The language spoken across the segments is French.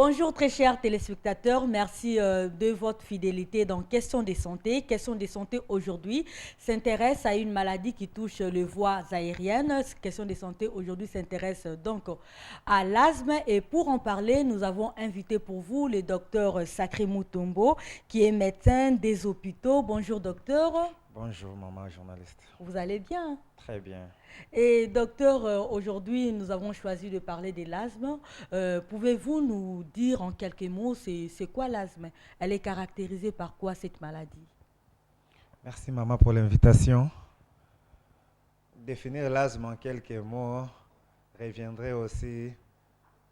Bonjour très chers téléspectateurs, merci de votre fidélité dans Questions de santé. Questions de santé aujourd'hui s'intéresse à une maladie qui touche les voies aériennes. Questions de santé aujourd'hui s'intéresse donc à l'asthme et pour en parler, nous avons invité pour vous le docteur Sacré Mutombo qui est médecin des hôpitaux. Bonjour docteur. Bonjour, maman journaliste. Vous allez bien? Très bien. Et docteur, aujourd'hui, nous avons choisi de parler de l'asthme. Pouvez-vous nous dire en quelques mots, c'est quoi l'asthme? Elle est caractérisée par quoi cette maladie? Merci, maman, pour l'invitation. Définir l'asthme en quelques mots reviendrait aussi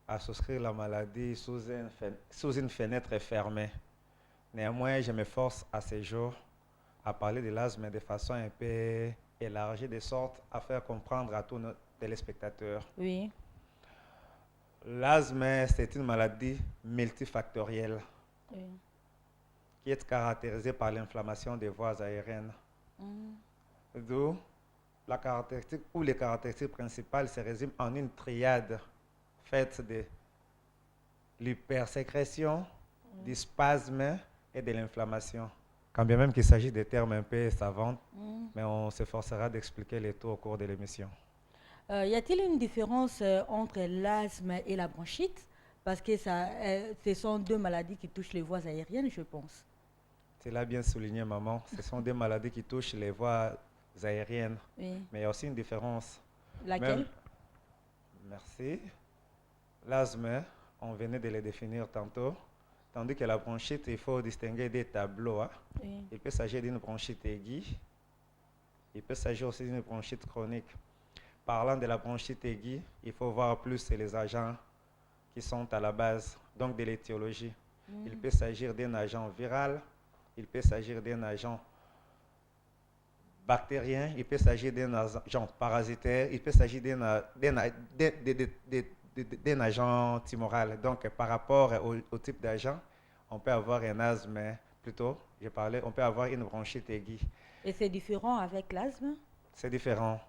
à souscrire la maladie sous une fenêtre fermée. Néanmoins, je m'efforce à ces jours à parler de l'asthme de façon un peu élargie, de sorte à faire comprendre à tous nos téléspectateurs. Oui. L'asthme, c'est une maladie multifactorielle Oui. qui est caractérisée par l'inflammation des voies aériennes. Mm. D'où la caractéristique ou les caractéristiques principales se résument en une triade faite de l'hypersécrétion, du spasme et de l'inflammation. Quand bien même qu'il s'agit de termes un peu savants, Mm. mais on s'efforcera d'expliquer les tout au cours de l'émission. Y a-t-il une différence entre l'asthme et la bronchite? Parce que ce sont deux maladies qui touchent les voies aériennes, je pense. C'est là bien souligné, maman. Ce sont des maladies qui touchent les voies aériennes. Oui. Mais il y a aussi une différence. Même, Laquelle? merci. L'asthme, on venait de le définir tantôt. Tandis que la bronchite, il faut distinguer des tableaux. Oui. Il peut s'agir d'une bronchite aiguë. Il peut s'agir aussi d'une bronchite chronique. Parlant de la bronchite aiguë, il faut voir plus les agents qui sont à la base, donc de l'étiologie. Il Mm. peut s'agir d'un agent viral, il peut s'agir d'un agent bactérien, il peut s'agir d'un agent parasitaire, il peut s'agir d'un agent tumoral. Donc, par rapport au type d'agent, on peut avoir un asthme, plutôt, je parlais, on peut avoir une bronchite aiguë. Et c'est différent avec l'asthme? C'est différent.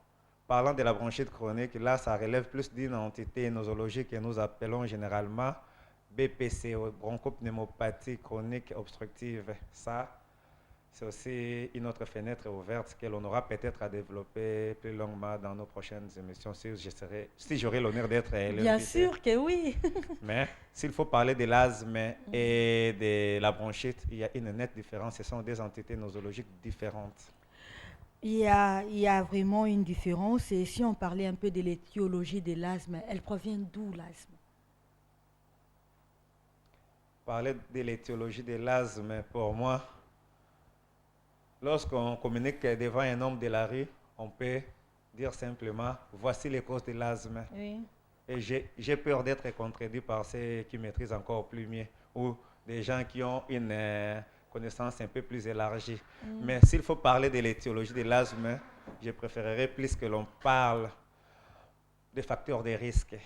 Parlant de la bronchite chronique, là, ça relève plus d'une entité nosologique que nous appelons généralement BPC, bronchopneumopathie chronique obstructive. Ça, c'est aussi une autre fenêtre ouverte que l'on aura peut-être à développer plus longuement dans nos prochaines émissions si j'aurai l'honneur d'être Bien l'invité. sûr que oui. Mais s'il faut parler de l'asthme et de la bronchite, il y a une nette différence. Ce sont des entités nosologiques différentes. Il y a vraiment une différence. Et si on parlait un peu de l'étiologie de l'asthme, elle provient d'où l'asthme? Parler de l'étiologie de l'asthme, pour moi, lorsqu'on communique devant un homme de la rue, on peut dire simplement, voici les causes de l'asthme. Oui. Et j'ai peur d'être contredit par ceux qui maîtrisent encore plus mieux ou des gens qui ont une connaissance un peu plus élargie. Mm. Mais s'il faut parler de l'étiologie de l'asthme, je préférerais plus que l'on parle des facteurs de risque. Bon.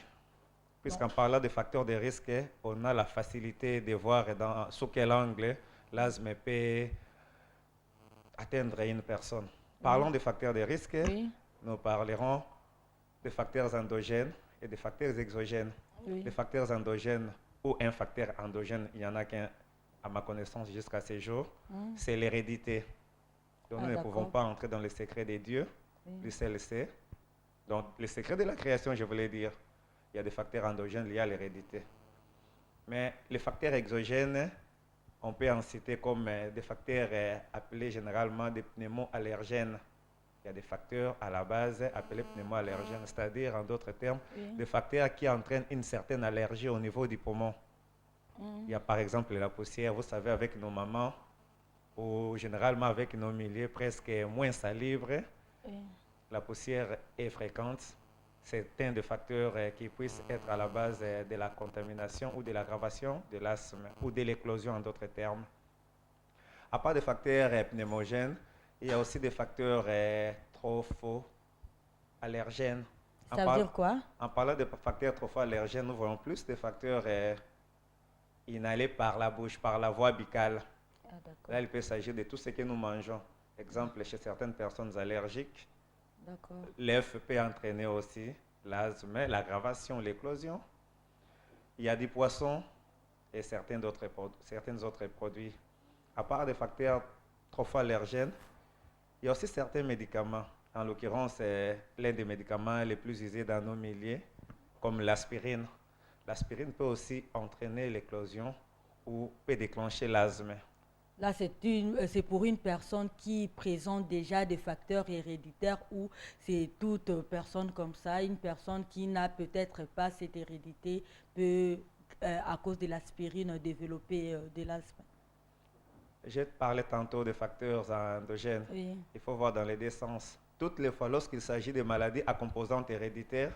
Puisqu'en parlant des facteurs de risque, on a la facilité de voir sous quel angle l'asthme peut atteindre une personne. Oui. Parlons des facteurs de risque, Oui. nous parlerons des facteurs endogènes et des facteurs exogènes. Oui. Les facteurs endogènes ou un facteur endogène, il n'y en a qu'un à ma connaissance jusqu'à ce jour, Mm. c'est l'hérédité. Donc Ah, nous ne pouvons d'accord. pas entrer dans les secrets des dieux, Oui. du CLC. Donc les secrets de la création, je voulais dire, il y a des facteurs endogènes liés à l'hérédité. Mais les facteurs exogènes, on peut en citer comme des facteurs appelés généralement des pneumo-allergènes. Il y a des facteurs à la base appelés pneumo-allergènes, c'est-à-dire en d'autres termes, Oui. des facteurs qui entraînent une certaine allergie au niveau du poumon. Il y Mm. a par exemple la poussière, vous savez, avec nos mamans, ou généralement avec nos milieux presque moins salubres, Oui. la poussière est fréquente. C'est un des facteurs qui puissent être à la base de la contamination ou de l'aggravation de l'asthme ou de l'éclosion en d'autres termes. À part des facteurs pneumogènes, il y a aussi des facteurs tropho-allergènes. En, Ça veut par- dire quoi? en parlant de facteurs tropho-allergènes, nous voyons plus des facteurs inhalés par la bouche, par la voie buccale. Ah, d'accord. Là, il peut s'agir de tout ce que nous mangeons. Exemple, chez certaines personnes allergiques, D'accord. l'œuf peut entraîner aussi l'asthme, l'aggravation, l'éclosion. Il y a du poisson et certains autres produits. À part des facteurs tropho-allergènes, il y a aussi certains médicaments. En l'occurrence, c'est l'un des médicaments les plus usés dans nos milieux, comme l'aspirine. L'aspirine peut aussi entraîner l'éclosion ou peut déclencher l'asthme. Là, c'est pour une personne qui présente déjà des facteurs héréditaires ou c'est toute personne comme ça, une personne qui n'a peut-être pas cette hérédité peut, à cause de l'aspirine, développer de l'asthme. Je parlais tantôt des facteurs endogènes. Oui, Il faut voir dans les deux sens. Toutes les fois, lorsqu'il s'agit de maladies à composante héréditaire,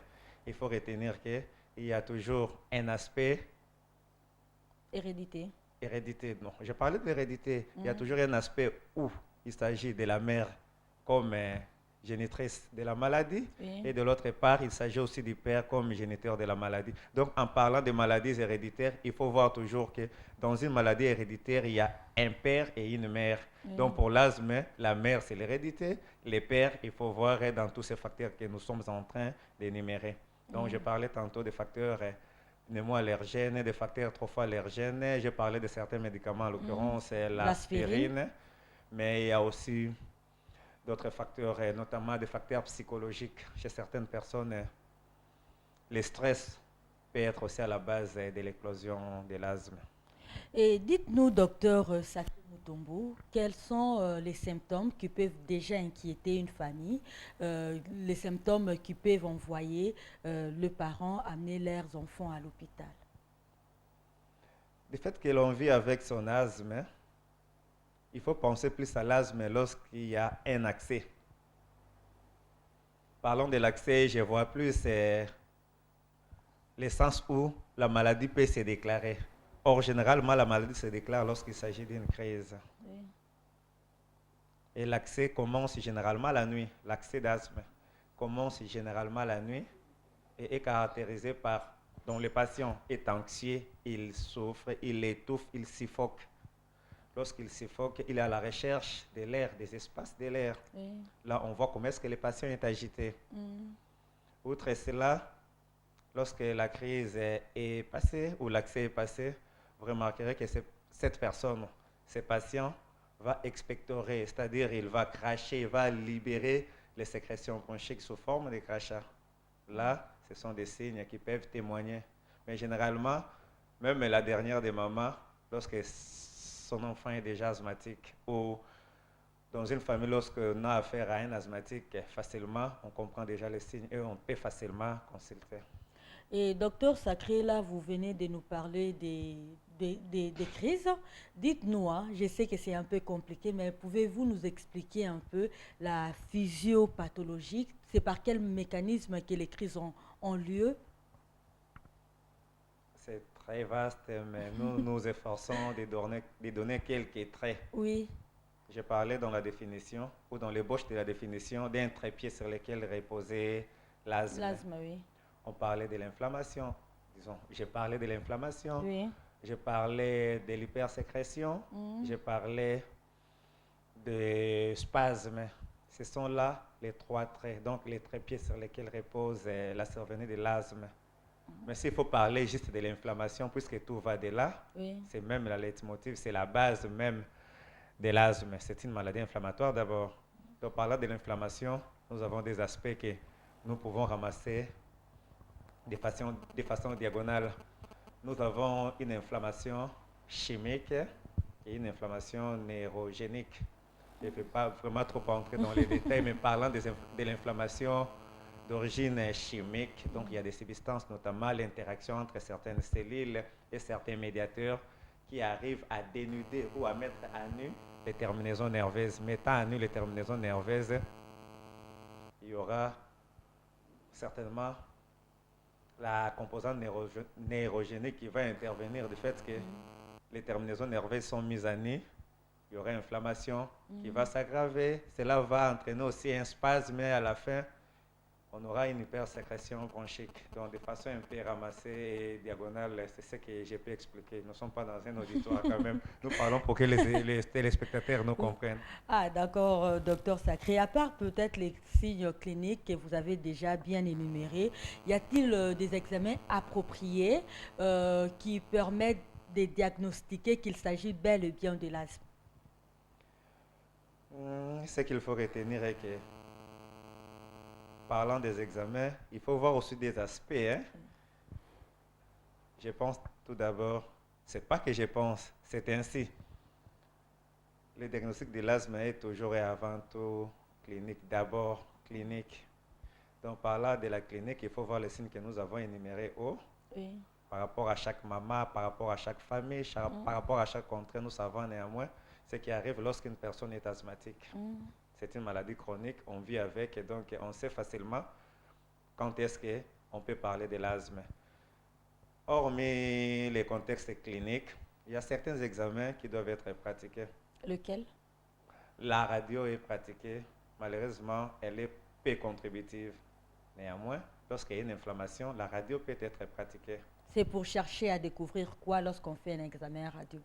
il faut retenir qu'il y a toujours un aspect hérédité. hérédité. Non, je parlais de l'hérédité. Il y a Mhm. toujours un aspect où il s'agit de la mère comme génitrice de la maladie Oui. et de l'autre part, il s'agit aussi du père comme géniteur de la maladie. Donc, en parlant de maladies héréditaires, il faut voir toujours que dans une maladie héréditaire, il y a un père et une mère. Oui. Donc, pour l'asthme, la mère, c'est l'hérédité. Les pères, il faut voir dans tous ces facteurs que nous sommes en train d'énumérer. Donc, je parlais tantôt des facteurs pneumo-allergènes, des facteurs tropho-allergènes. Je parlais de certains médicaments, en l'occurrence l'aspirine. Mais il y a aussi d'autres facteurs, notamment des facteurs psychologiques. Chez certaines personnes, le stress peut être aussi à la base de l'éclosion de l'asthme. Et dites-nous, docteur Saké Mutombo, quels sont les symptômes qui peuvent déjà inquiéter une famille, les symptômes qui peuvent envoyer le parent amener leurs enfants à l'hôpital? Du fait que l'on vit avec son asthme, il faut penser plus à l'asthme lorsqu'il y a un accès. Parlons de l'accès, je vois plus le sens où la maladie peut se déclarer. Or, généralement, la maladie se déclare lorsqu'il s'agit d'une crise. Oui. Et l'accès commence généralement la nuit. L'accès d'asthme commence généralement la nuit et est caractérisé par, dont le patient est anxieux, il souffre, il étouffe, il suffoque. Lorsqu'il suffoque, il est à la recherche de l'air, des espaces de l'air. Oui. Là, on voit comment est-ce que le patient est agité. Mm. Outre cela, lorsque la crise est passée ou l'accès est passé, vous remarquerez que cette personne, ce patient, va expectorer, c'est-à-dire il va cracher, il va libérer les sécrétions bronchiques sous forme de crachat. Là, ce sont des signes qui peuvent témoigner. Mais généralement, même la dernière des mamans, lorsque son enfant est déjà asthmatique ou dans une famille, lorsqu'on a affaire à un asthmatique, facilement, on comprend déjà les signes et on peut facilement consulter. Et docteur Sacré, là, vous venez de nous parler des crises. Dites-nous, hein, je sais que c'est un peu compliqué, mais pouvez-vous nous expliquer un peu la physiopathologie? C'est par quel mécanisme que les crises ont lieu? C'est très vaste, mais nous nous efforçons de donner quelques traits. Oui, Je parlais dans la définition, ou dans l'ébauche de la définition, d'un trépied sur lequel reposait l'asthme. l'asthme, oui. On parlait de l'inflammation, disons. J'ai parlé de l'inflammation, Oui. je parlais de l'hypersécrétion, Mm. je parlais des spasmes. Ce sont là les trois traits, donc les trépieds sur lesquels repose la survenue de l'asthme. Mais s'il faut parler juste de l'inflammation, puisque tout va de là, Oui. c'est même la leitmotiv, c'est la base même de l'asthme. C'est une maladie inflammatoire d'abord. Donc, parlant de l'inflammation, nous avons des aspects que nous pouvons ramasser de façon diagonale. Nous avons une inflammation chimique et une inflammation neurogénique. Je ne vais pas vraiment trop entrer dans les détails, mais parlant de l'inflammation d'origine chimique, donc il y a des substances, notamment l'interaction entre certaines cellules et certains médiateurs qui arrivent à dénuder ou à mettre à nu les terminaisons nerveuses. Mettant à nu les terminaisons nerveuses, il y aura certainement la composante neurogénique qui va intervenir du fait que les terminaisons nerveuses sont mises à nu. Il y aura inflammation qui va s'aggraver. Cela va entraîner aussi un spasme, mais à la fin, on aura une hypersécrétion bronchique. Donc, de façon un peu ramassée et diagonale, c'est ce que j'ai pu expliquer. Nous ne sommes pas dans un auditoire quand même. Nous parlons pour que les téléspectateurs nous comprennent. Ah, d'accord, docteur Sacré. À part peut-être les signes cliniques que vous avez déjà bien énumérés, y a-t-il des examens appropriés qui permettent de diagnostiquer qu'il s'agit bel et bien de l'asthme? Ce qu'il faut retenir est que, parlant des examens, il faut voir aussi des aspects. Hein. Je pense tout d'abord, c'est pas que je pense, c'est ainsi. Le diagnostic de l'asthme est toujours et avant tout clinique, d'abord clinique. Donc, parlant de la clinique, il faut voir les signes que nous avons énumérés haut. Oui. Par rapport à chaque maman, par rapport à chaque famille, par rapport à chaque contrée, nous savons néanmoins ce qui arrive lorsqu'une personne est asthmatique. C'est une maladie chronique, on vit avec et donc on sait facilement quand est-ce qu'on peut parler de l'asthme. Hormis les contextes cliniques, il y a certains examens qui doivent être pratiqués. Lequel? La radio est pratiquée, malheureusement, elle est peu contributive. Néanmoins, lorsqu'il y a une inflammation, la radio peut être pratiquée. C'est pour chercher à découvrir quoi lorsqu'on fait un examen radio?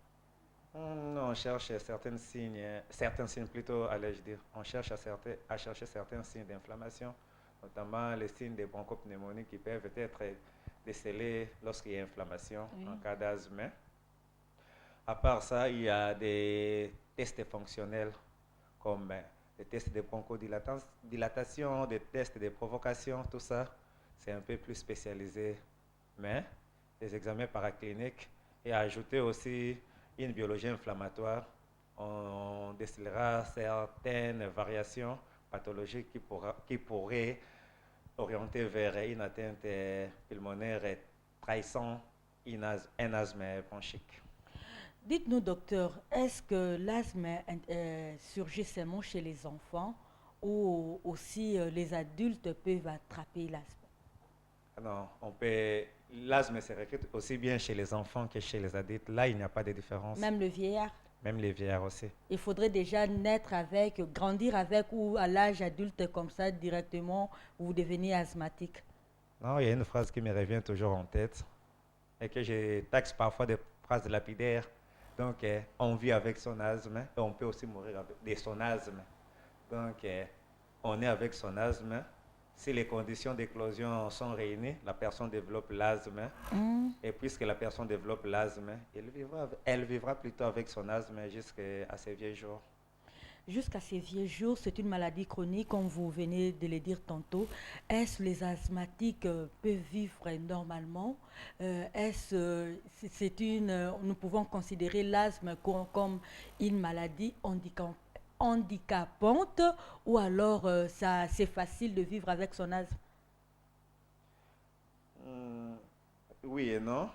Non, on cherche certains signes plutôt, allais-je dire. On cherche à chercher certains signes d'inflammation, notamment les signes des bronchopneumonies qui peuvent être décelés lorsqu'il y a inflammation en cas d'asthme. À part ça, il y a des tests fonctionnels comme des tests de bronchodilatation, des tests de provocation, tout ça, c'est un peu plus spécialisé. Mais les examens paracliniques et ajouter aussi une biologie inflammatoire, on décelera certaines variations pathologiques qui pourraient orienter vers une atteinte pulmonaire trahissant un asthme bronchique. Dites-nous, docteur, est-ce que l'asthme surgit seulement chez les enfants ou aussi les adultes peuvent attraper l'asthme? Non, l'asthme se recrute aussi bien chez les enfants que chez les adultes. Là, il n'y a pas de différence. Même le vieillard? Même les vieillards aussi. Il faudrait déjà naître avec, grandir avec ou à l'âge adulte comme ça directement, vous devenez asthmatique. Non, il y a une phrase qui me revient toujours en tête et que je taxe parfois des phrases lapidaires. Donc, on vit avec son asthme et on peut aussi mourir de son asthme. Donc, on est avec son asthme. Si les conditions d'éclosion sont réunies, la personne développe l'asthme. Et puisque la personne développe l'asthme, elle vivra plutôt avec son asthme jusqu'à ses vieux jours. Jusqu'à ses vieux jours, c'est une maladie chronique, comme vous venez de le dire tantôt. Est-ce que les asthmatiques peuvent vivre normalement? Nous pouvons considérer l'asthme comme une maladie handicapante ou alors c'est facile de vivre avec son asthme? Oui et non.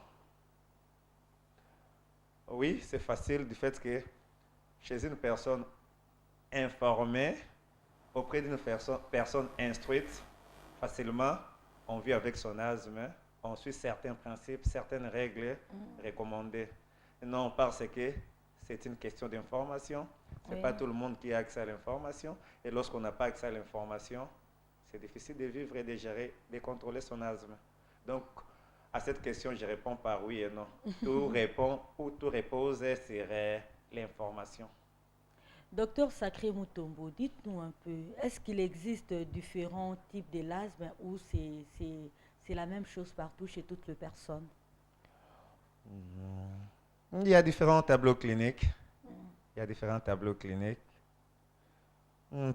Oui, c'est facile du fait que chez une personne informée, auprès d'une personne instruite, facilement, on vit avec son asthme, on suit certains principes, certaines règles recommandées. Non parce que c'est une question d'information. Ce n'est pas tout le monde qui a accès à l'information. Et lorsqu'on n'a pas accès à l'information, c'est difficile de vivre et de gérer, de contrôler son asthme. Donc, à cette question, je réponds par oui et non. Tout repose sur l'information. Docteur Sacré Mutombo, dites-nous un peu, est-ce qu'il existe différents types de l'asthme ou c'est la même chose partout chez toutes les personnes? Il y a différents tableaux cliniques. Il y a différents tableaux cliniques.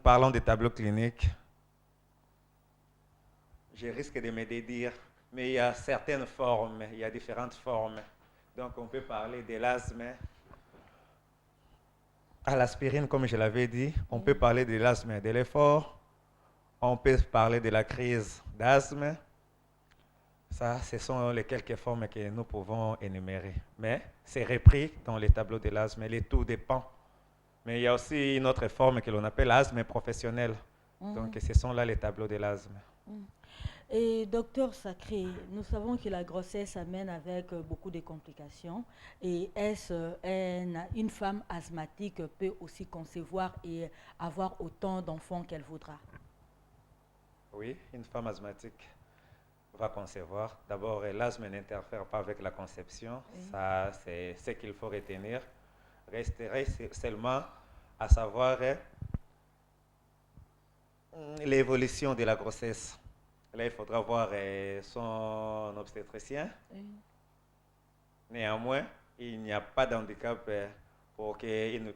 Parlons des tableaux cliniques. Je risque de me dédire, mais il y a certaines formes, il y a différentes formes. Donc on peut parler de l'asthme à l'aspirine, comme je l'avais dit. On peut parler de l'asthme de l'effort. On peut parler de la crise d'asthme. Ça, ce sont les quelques formes que nous pouvons énumérer. Mais c'est repris dans les tableaux de l'asthme. Le tout dépend. Mais il y a aussi une autre forme que l'on appelle l'asthme professionnel. Donc, ce sont là les tableaux de l'asthme. Et docteur Sacré, nous savons que la grossesse amène avec beaucoup de complications. Et une femme asthmatique peut aussi concevoir et avoir autant d'enfants qu'elle voudra? Oui, une femme asthmatique va concevoir. D'abord, l'asthme n'interfère pas avec la conception. Ça, c'est ce qu'il faut retenir. Resterait seulement à savoir l'évolution de la grossesse. Là, il faudra voir son obstétricien. Néanmoins, il n'y a pas d'handicap pour qu'une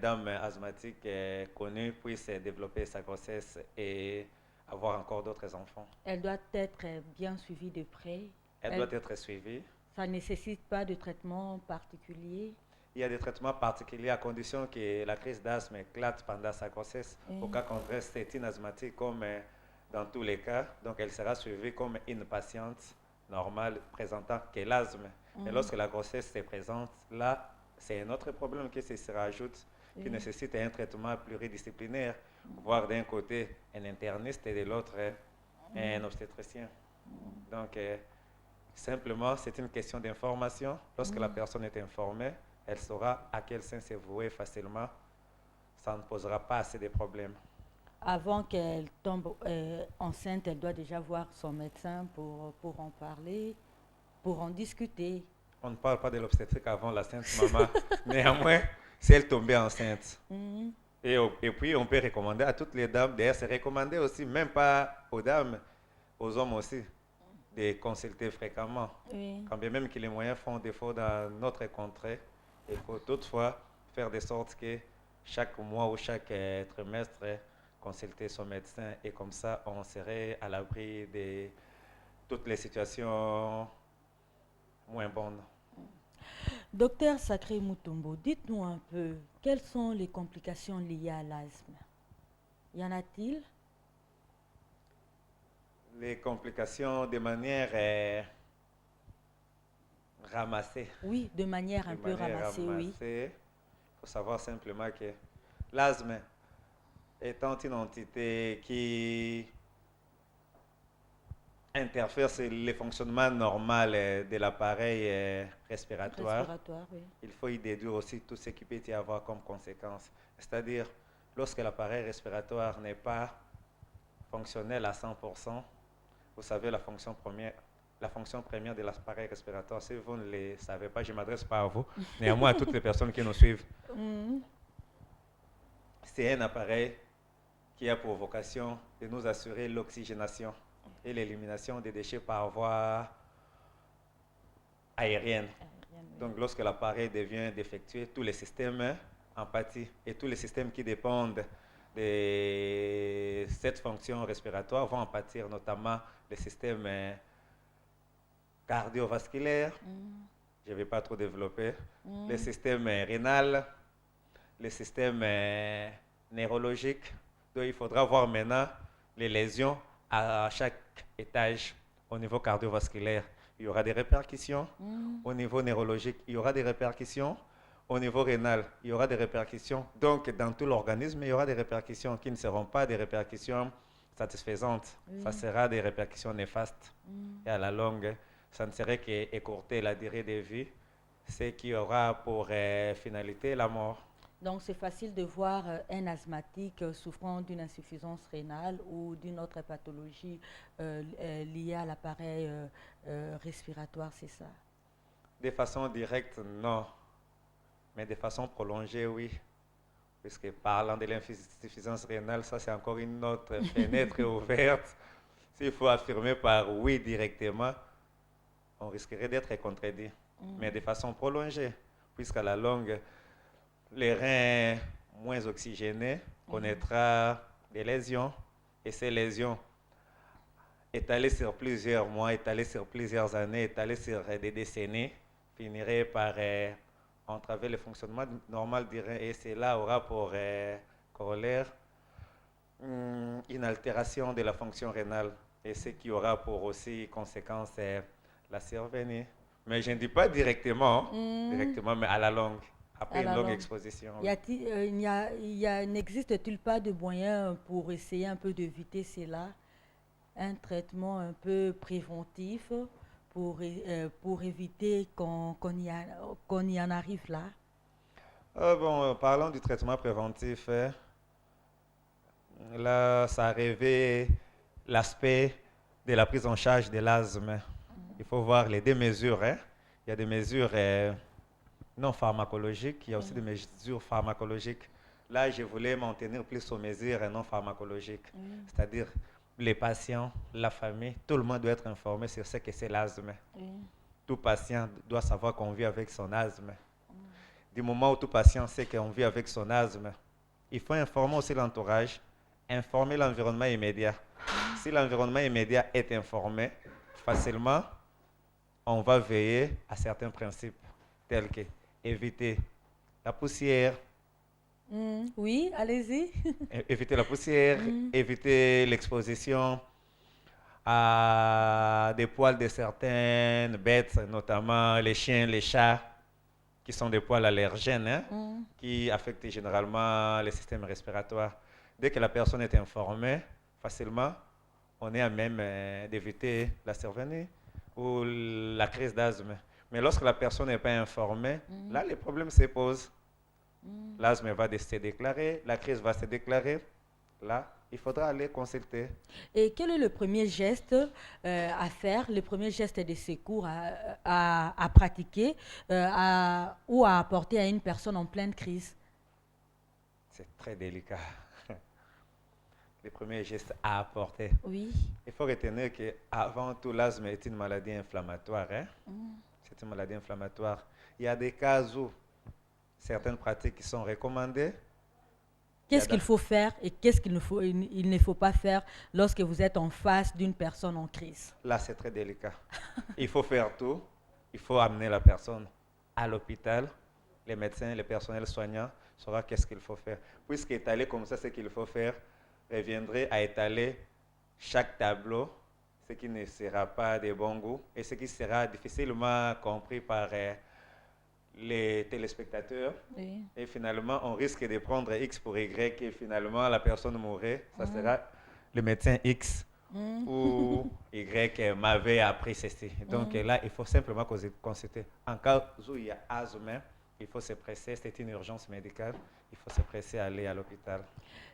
dame asthmatique connue puisse développer sa grossesse et avoir encore d'autres enfants. Elle doit être bien suivie de près. Elle doit être suivie. Ça ne nécessite pas de traitement particulier. Il y a des traitements particuliers à condition que la crise d'asthme éclate pendant sa grossesse. Au cas contraire, c'est une asthmatique comme dans tous les cas. Donc, elle sera suivie comme une patiente normale présentant que l'asthme. Et lorsque la grossesse se présente, là, c'est un autre problème qui se rajoute, qui nécessite un traitement pluridisciplinaire, voire d'un côté un interniste et de l'autre un obstétricien. Donc, simplement, c'est une question d'information. Lorsque la personne est informée, elle saura à quel sein se vouer facilement. Ça ne posera pas assez de problèmes. Avant qu'elle tombe enceinte, elle doit déjà voir son médecin pour en parler, pour en discuter. On ne parle pas de l'obstétrique avant la sainte maman. Néanmoins, si elle tombait enceinte. Et puis, on peut recommander à toutes les dames, d'ailleurs, c'est recommandé aussi, même pas aux dames, aux hommes aussi, de consulter fréquemment. Quand bien même que les moyens font défaut dans notre contrée, il faut toutefois faire de sorte que chaque mois ou chaque trimestre, consulter son médecin et comme ça, on serait à l'abri de toutes les situations moins bonnes. Docteur Sacré Mutombo, dites-nous un peu, quelles sont les complications liées à l'asthme? Y en a-t-il? Les complications de manière ramassée. Oui, de manière un peu ramassée, oui. Il faut savoir simplement que l'asthme étant une entité qui interfère sur le fonctionnement normal de l'appareil respiratoire, oui. Il faut y déduire aussi tout ce qui peut y avoir comme conséquence. C'est-à-dire, lorsque l'appareil respiratoire n'est pas fonctionnel à 100%, vous savez la fonction première de l'appareil respiratoire, si vous ne le savez pas, je ne m'adresse pas à vous, néanmoins à toutes les personnes qui nous suivent. C'est un appareil qui a pour vocation de nous assurer l'oxygénation et l'élimination des déchets par voie aérienne. Donc, lorsque l'appareil devient défectueux, tous les systèmes en pâtissent et tous les systèmes qui dépendent de cette fonction respiratoire vont en pâtir, notamment les systèmes cardiovasculaires, je ne vais pas trop développer, les systèmes rénal, les systèmes neurologiques. Donc, il faudra voir maintenant les lésions à chaque étage au niveau cardiovasculaire. Il y aura des répercussions. Au niveau neurologique, il y aura des répercussions. Au niveau rénal, il y aura des répercussions. Donc, dans tout l'organisme, il y aura des répercussions qui ne seront pas des répercussions satisfaisantes. Ça sera des répercussions néfastes. Et à la longue, ça ne serait qu'écourter la durée de vie, ce qui aura pour finalité la mort. Donc, c'est facile de voir un asthmatique souffrant d'une insuffisance rénale ou d'une autre pathologie liée à l'appareil respiratoire, c'est ça? De façon directe, non. Mais de façon prolongée, oui. Puisque parlant de l'insuffisance rénale, ça c'est encore une autre fenêtre ouverte. S'il faut affirmer par oui directement, on risquerait d'être contredit. Mais de façon prolongée, puisqu'à la longue, les reins moins oxygénés connaîtra des lésions. Et ces lésions, étalées sur plusieurs mois, étalées sur plusieurs années, étalées sur des décennies, finiraient par entraver le fonctionnement normal du rein. Et cela aura pour corollaire une altération de la fonction rénale. Et ce qui aura pour aussi conséquence la survenue. Mais je ne dis pas directement, mais à la longue. Après une longue exposition. N'existe-t-il pas de moyens pour essayer un peu d'éviter cela? Un traitement un peu préventif pour éviter qu'on y en arrive là? Parlons du traitement préventif. Là, ça révèle l'aspect de la prise en charge de l'asthme. Il faut voir les deux mesures. Il y a des mesures non pharmacologiques, il y a aussi des mesures pharmacologiques. Là, je voulais m'en tenir plus aux mesures non pharmacologiques. C'est-à-dire les patients, la famille, tout le monde doit être informé sur ce que c'est l'asthme. tout patient doit savoir qu'on vit avec son asthme. Du moment où tout patient sait qu'on vit avec son asthme, il faut informer aussi l'entourage, informer l'environnement immédiat. Si l'environnement immédiat est informé, facilement, on va veiller à certains principes tels que éviter la poussière, Oui, allez-y. éviter la poussière, éviter l'exposition à des poils de certaines bêtes, notamment les chiens, les chats, qui sont des poils allergènes, hein, qui affectent généralement le système respiratoire. Dès que la personne est informée, facilement, on est à même d'éviter la survenue ou la crise d'asthme. Mais lorsque la personne n'est pas informée, là, les problèmes se posent. L'asthme va se déclarer, la crise va se déclarer. Là, il faudra aller consulter. Et quel est le premier geste à faire, le premier geste de secours à pratiquer ou à apporter à une personne en pleine crise? C'est très délicat. Les premiers gestes à apporter. Oui. Il faut retenir qu'avant tout, l'asthme est une maladie inflammatoire. Hein? C'est une maladie inflammatoire. Il y a des cas où certaines pratiques qui sont recommandées. Qu'est-ce qu'il faut faire et qu'est-ce qu'il ne faut pas faire lorsque vous êtes en face d'une personne en crise? Là, c'est très délicat. Il faut faire tout. Il faut amener la personne à l'hôpital. Les médecins, les personnels soignants sauront qu'est-ce qu'il faut faire. Puisqu'étaler comme ça ce qu'il faut faire reviendrait à étaler chaque tableau, ce qui ne sera pas de bon goût et ce qui sera difficilement compris par les téléspectateurs. Oui. Et finalement, on risque de prendre X pour Y et finalement, la personne mourrait. Ça sera le médecin X ou Y m'avait appris ceci. Donc là, il faut simplement consulter. En cas où il y a asthme, il faut se presser, c'est une urgence médicale, il faut se presser à aller à l'hôpital.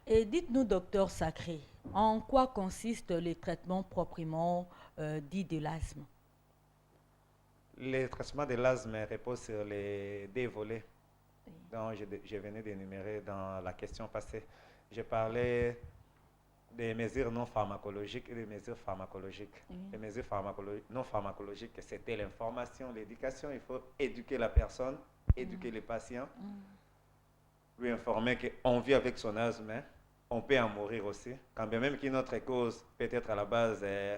Et dites-nous, docteur Sacré, en quoi consiste le traitement proprement dit de l'asthme? Le traitement de l'asthme repose sur les deux volets dont je venais d'énumérer dans la question passée. Je parlais des mesures non pharmacologiques et des mesures pharmacologiques. Les mesures non pharmacologiques, c'était l'information, l'éducation. Il faut éduquer la personne, éduquer les patients, lui informer qu'on vit avec son asthme, hein. On peut en mourir aussi. Quand bien même qu'une autre cause peut être à la base de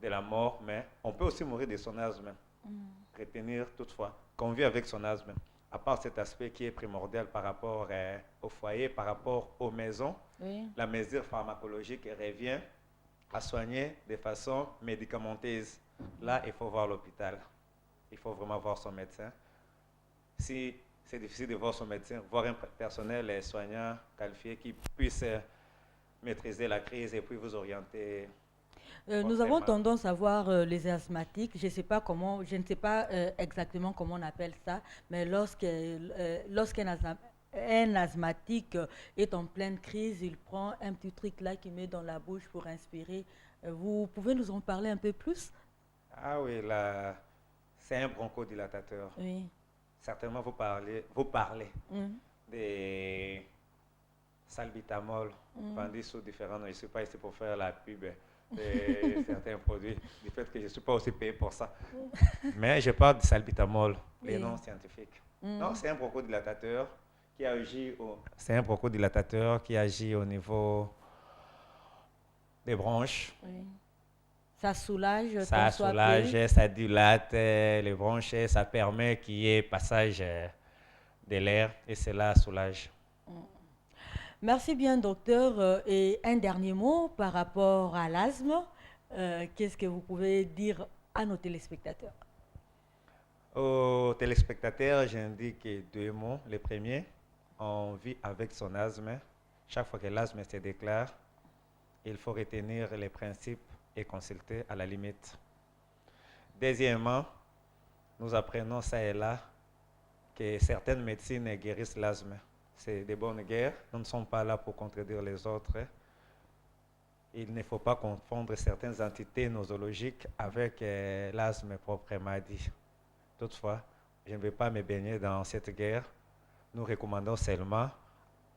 la mort, mais on peut aussi mourir de son asthme. Retenir toutefois qu'on vit avec son asthme. À part cet aspect qui est primordial par rapport au foyer, par rapport aux maisons, la mesure pharmacologique revient à soigner de façon médicamenteuse. Là, il faut voir l'hôpital. Il faut vraiment voir son médecin. Si c'est difficile de voir son médecin, voir un personnel soignant qualifié qui puisse maîtriser la crise et puis vous orienter. Nous avons tendance à voir les asthmatiques, je ne sais pas exactement comment on appelle ça, mais lorsqu'un asthmatique est en pleine crise, il prend un petit truc là qu'il met dans la bouche pour inspirer. Vous pouvez nous en parler un peu plus? Ah oui, là, c'est un bronchodilatateur. Oui. Certainement, vous parlez des salbutamol, vendus sous différents noms. Je ne suis pas ici pour faire la pub de certains produits, du fait que je ne suis pas aussi payé pour ça. Mais je parle du salbutamol, les noms scientifiques. Non, c'est un bronchodilatateur qui agit au niveau des bronches. Oui. Ça soulage, ça dilate les bronches, ça permet qu'il y ait passage de l'air et cela soulage. Merci bien, docteur. Et un dernier mot par rapport à l'asthme. Qu'est-ce que vous pouvez dire à nos téléspectateurs? Aux téléspectateurs, j'indique deux mots. Le premier, on vit avec son asthme. Chaque fois que l'asthme se déclare, il faut retenir les principes et consulter à la limite. Deuxièmement, nous apprenons ça et là que certaines médecines guérissent l'asthme. C'est des bonnes guerres. Nous ne sommes pas là pour contredire les autres. Il ne faut pas confondre certaines entités nosologiques avec l'asthme proprement dit. Toutefois, je ne vais pas me baigner dans cette guerre. Nous recommandons seulement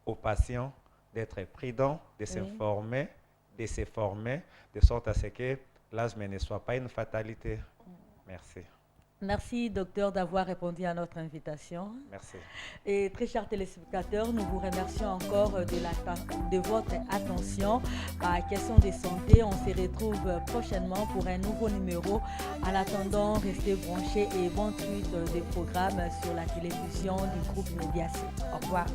aux patients d'être prudents, de s'informer, de se former, de sorte à ce que l'asthme ne soit pas une fatalité. Merci. Merci, docteur, d'avoir répondu à notre invitation. Merci. Et très chers téléspectateurs, nous vous remercions encore de votre attention à Questions de santé. On se retrouve prochainement pour un nouveau numéro. En attendant, restez branchés et bonne suite des programmes sur la télévision du groupe Mediaset. Au revoir.